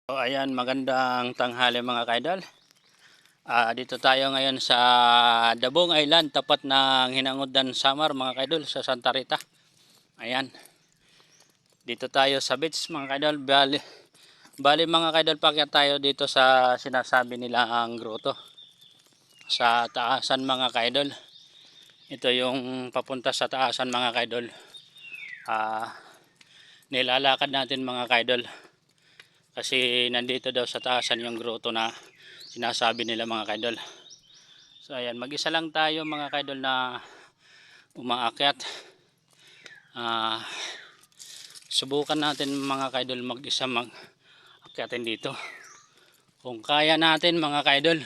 So, ayan, magandang tanghali mga kaidol. Dito tayo ngayon sa Dabong Island, tapat ng Hinangodan Samar mga kaidol, sa Santa Rita. Ayan, dito tayo sa beach mga kaidol. Bali mga kaidol, pakyat tayo dito sa sinasabi nila ang grotto sa taasan mga kaidol. Ito yung papunta sa taasan mga kaidol. Nilalakad natin mga kaidol kasi nandito daw sa taasan yung grotto na sinasabi nila mga kaidol. So ayan, mag-isa lang tayo mga kaidol na umaakyat. Subukan natin mga kaidol mag-isa mag-akyatin dito. Kung kaya natin mga kaidol,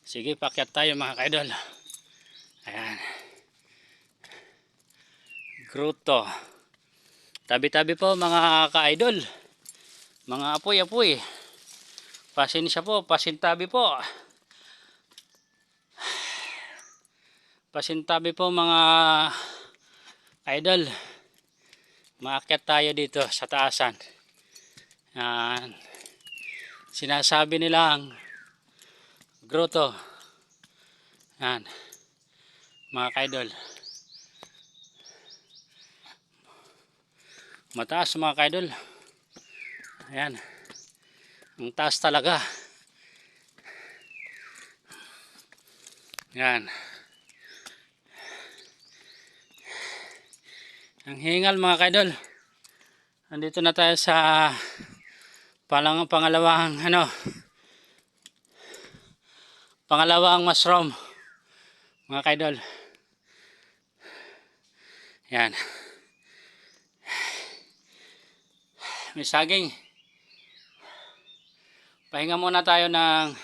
sige, pakyat tayo mga kaidol. Ayan, grotto. Tabi-tabi po mga kaidol, mga apoy-apoy. Pasensya po, pasintabi po. Pasintabi po mga idol. Maakyat tayo dito sa taasan. Sinasabi nilang grotto. Yan, mga kaidol. Mataas mga kaidol. Ayan, ang taas talaga. Yan, ang hingal mga kaidol. Nandito na tayo sa pangalawang mushroom mga kaidol. Yan, may saging. Pahinga muna tayo ng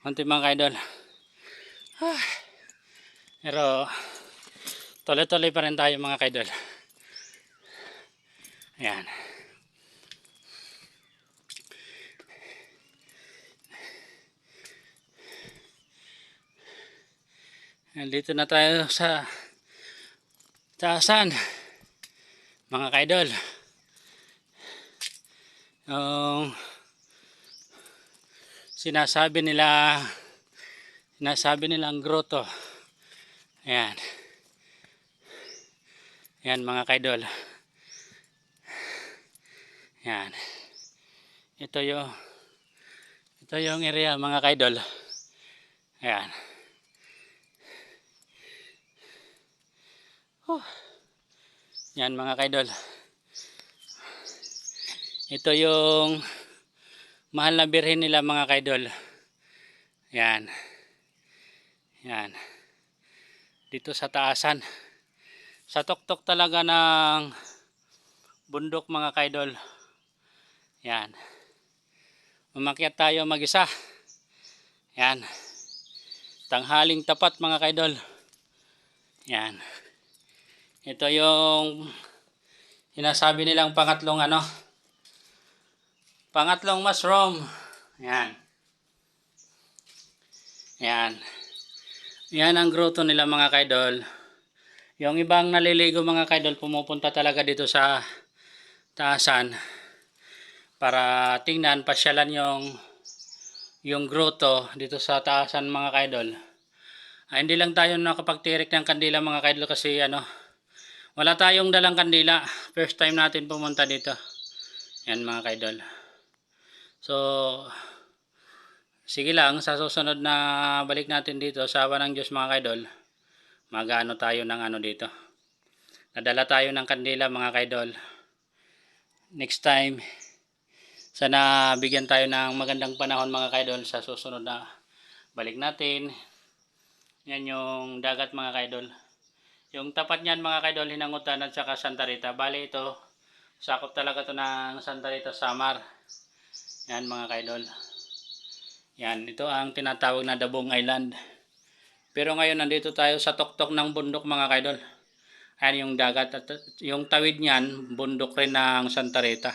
konti mga kaidol. Pero tuloy-tuloy pa rin tayo mga kaidol. Ayan. Nandito na tayo sa taasan mga kaidol. Yung sinasabi nilang grotto. Ayan. Ayan mga kaidol. Ayan. Ito yung area mga kaidol. Ayan. Yan mga kaidol. Ito yung mahal na birhen nila mga kaidol. Yan. Yan. Dito sa taasan. Sa tuktok talaga ng bundok mga kaidol. Yan. Umakyat tayo mag-isa. Yan. Tanghaling tapat mga kaidol. Yan. Ito yung sinasabi nilang pangatlong mushroom. Yan. Yan. Yan ang grotto nila mga kaidol. Yung ibang naliligo mga kaidol pumupunta talaga dito sa taasan para tingnan, pasyalan yung grotto dito sa taasan mga kaidol. Hindi lang tayo nakapagtirik ng kandila mga kaidol kasi wala tayong dalang kandila. First time natin pumunta dito. Yan mga kaidol. So sige lang, sa susunod na balik natin dito sa awa ng Diyos mga kaidol, mag-ano tayo ng dito. Nadala tayo ng kandila mga kaidol. Next time, sana bigyan tayo ng magandang panahon mga kaidol sa susunod na balik natin. Yan yung dagat mga kaidol. Yung tapat niyan mga kaidol, Hinangodan at saka Santa Rita. Bali ito, sakop talaga to ng Santa Rita Samar. Yan mga kaidol. Yan, ito ang tinatawag na Dabong Island. Pero ngayon nandito tayo sa tuktok ng bundok mga kaidol. Ayan yung dagat at yung tawid niyan, bundok rin ng Santa Rita.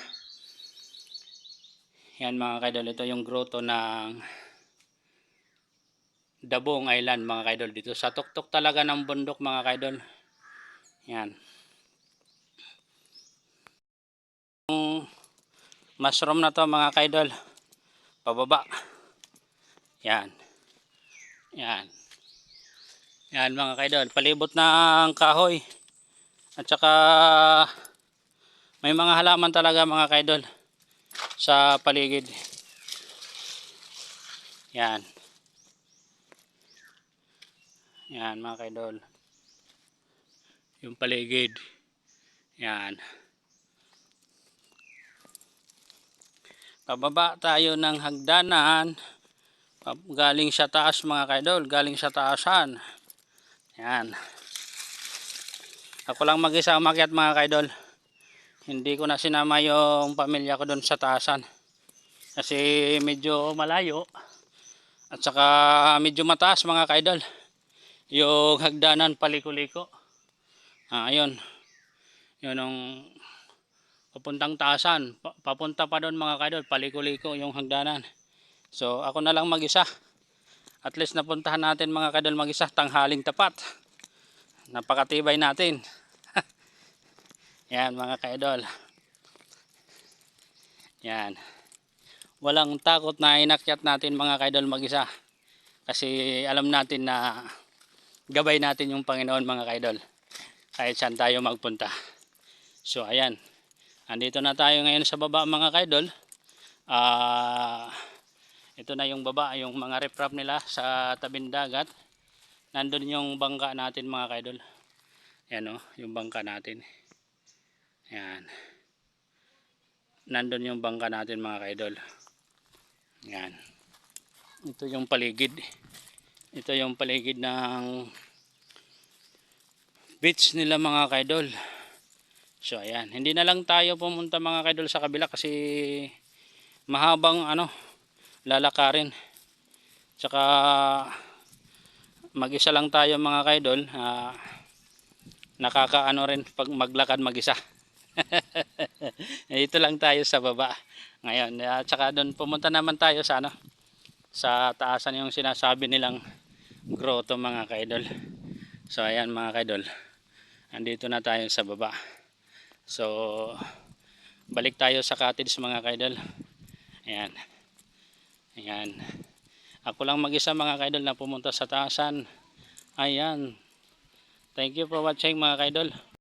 Yan mga kaidol, ito yung grotto ng Dabong Island mga kaidol. Dito sa tuktok talaga ng bundok mga kaidol. Yan. mushroom na to mga kaidol. Pababa. Yan. Yan. Yan mga kaidol. Palibot ng kahoy. At saka may mga halaman talaga mga kaidol sa paligid. Yan. Yan mga kaidol. Yung paligid. Yan. Pababa tayo ng hagdanan. Galing sa taas mga kaidol. Galing sa taasan. Yan. Ako lang mag-isa umakyat mga kaidol. Hindi ko na sinama yung pamilya ko doon sa taasan. Kasi medyo malayo. At saka medyo mataas mga kaidol. Yung hagdanan paliko-liko. Ayun. Yun ang papuntang taasan. Papunta pa doon mga kaidol. Paliko-liko yung hagdanan. So ako na lang mag-isa. At least napuntahan natin mga kaidol mag-isa. Tanghaling tapat. Napakatibay natin. Yan mga kaidol. Yan. Walang takot na inakyat natin mga kaidol mag-isa. Kasi alam natin na gabay natin yung Panginoon mga kaidol. Kahit saan tayo magpunta. So ayan. Andito na tayo ngayon sa baba mga kaidol. Ito na yung baba. Yung mga riprap nila sa tabing dagat. Nandun yung bangka natin mga kaidol. Yan o. Yung bangka natin. Yan. Nandun yung bangka natin mga kaidol. Yan. Ito yung paligid. Ito yung paligid ng beach nila mga kaidol. So ayan. Hindi na lang tayo pumunta mga kaidol sa kabila kasi mahabang lalakarin. Tsaka mag-isa lang tayo mga kaidol. Nakakaano rin pag maglakad mag-isa. Ito lang tayo sa baba ngayon. At saka doon pumunta naman tayo sa sa taasan yung sinasabi nilang grotto mga kaidol. So ayan mga kaidol. Andito na tayo sa baba. So balik tayo sa cottage mga kaidol. Ayan. Ayan. Ako lang mag-isa mga kaidol na pumunta sa taasan. Ayan. Thank you for watching mga kaidol.